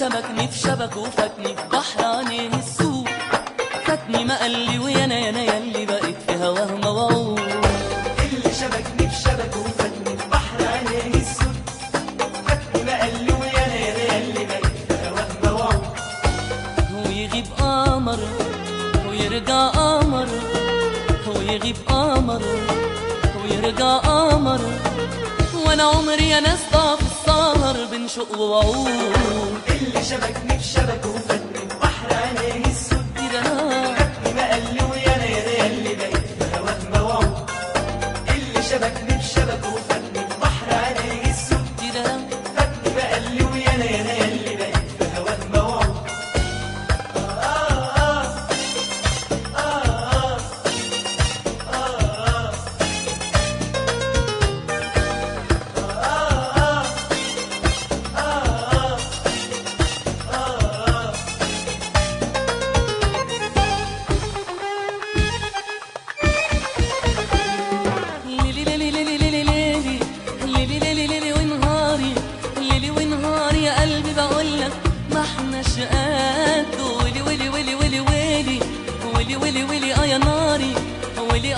شبكني في شبك وفاتني في بحر عينيه السوق، فاتني ما قال لي ويانا يانا ياللي بقيت في هواه موعود. اللي شبكني في شبك وفاتني في بحر عينيه السوق، فاتني ما قال لي ويانا يانا ياللي بقيت في هواه موعود. ويغيب قمر ويرجع قمر، ويغيب قمر ويرجع قمر، وانا عمري يا ناس ضاع في السهر بين شوق ووعود. اللي شبكني في شبك وفاتني في بحر عينيه السود، فاتني ما قال لي ويانا يانا ياللي بقيت في هواه موعود. اللي شبكني في شبك وفاتني في بحر عينيه السود، فاتني ما قال لي ويانا يانا ياللي بقيت في هواه موعود.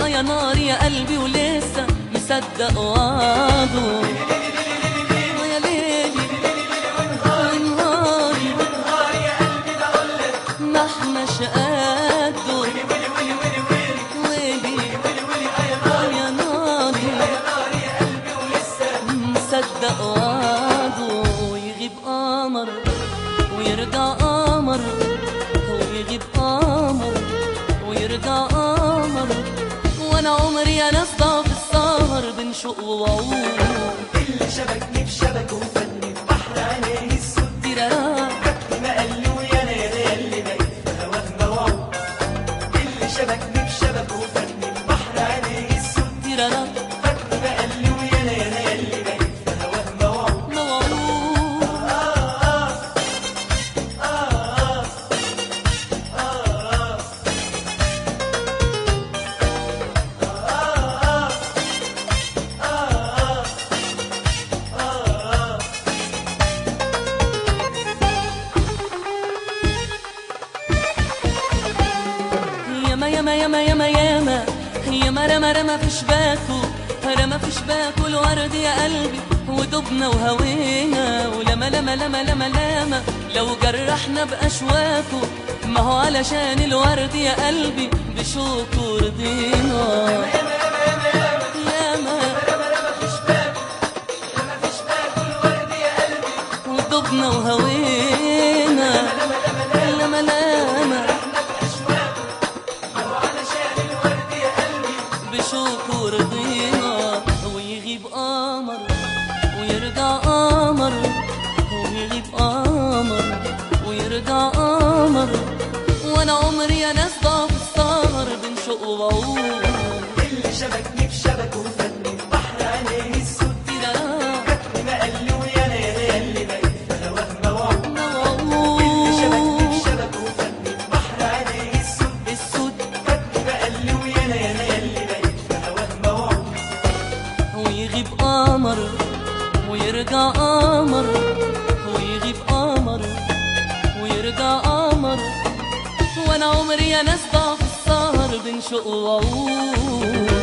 يا ناري يا قلبي ولسه مصدق وعده. يا ليلي ونهاري يا قلبي بقولك ما احناش قده. ويلي يا ناري يا قلبي ولسه مصدق وعده. ويغيب قمر ويرجع قمر، ويغيب قمر ويرجع قمر، وانا عمري يا ناس ضاع في السهر بين شوق ووعود. اللي شبكني في شبك وفاتني في بحر عينيه السود، فاتني ما قال لي ويانا يانا ياللي بقيت في هواه موعود. اللي شبكني في شبك وفاتني في بحر عينيه السود، فاتني ما قال لي ويانا يانا ياللي بقيت في هواه موعود. ياما ياما ياما ياما ياما ياما رمى في شباكه، رمى في شباكه الورد يا قلبي ودبنا وهوينا. ولما لما لما لما لما لو جرحنا بأشواكه، ما هو علشان الورد يا قلبي بشوكه رضينا. ياما ودبنا وهوينا. لما لما بشوكه رضينا. ويغيب قمر ويرجع قمر، ويغيب قمر ويرجع قمر، وانا عمري يا ناس ضاع في السهر بين شوق ووعود. اللي شبكني في شبك وفاتني في بحر عينيه السود، فاتني ما قال لي ويانا يانا ياللي بقيت في هواه موعود. اللي شبكني في شبك وفاتني في بحر عينيه السود، فاتني ما قال لي ويانا يانا ياللي بقيت في هواه موعود. ويغيب قمر ويرجع قمر، ويغيب قمر ويرجع قمر، وانا عمري يا ناس ضاع في السهر بين شوق ووعود.